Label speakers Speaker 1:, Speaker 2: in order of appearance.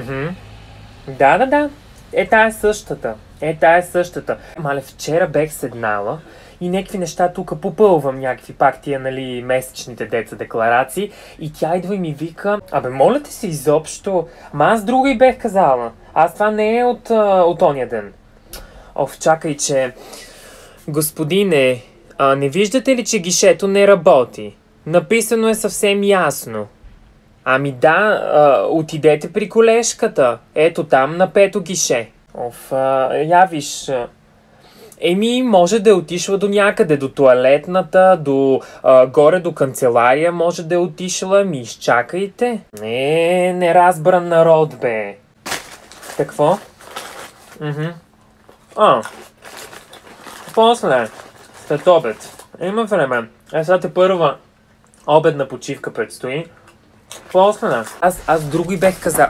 Speaker 1: Мгм. Да. Тая е същата. Тая е същата. Мале, вчера бех седнала и някакви неща тук попълвам, някакви пак тия, нали, месечните деца декларации и тя идва и ми вика: абе, моля те се изобщо, ама аз друга и бех казала. Аз това не е от ония ден. Чакай, че... Господине, не виждате ли, че гишето не работи? Написано е съвсем ясно. Ами да, отидете при колежката. Ето там на пето гише. Я виж. Може да е отишла до някъде, до тоалетната, горе до канцелария може да е отишла. Изчакайте. Неразбран народ, бе. Какво? После, след обед. Има време. Сега те първа обедна почивка предстои. После. Аз друго и бех казал.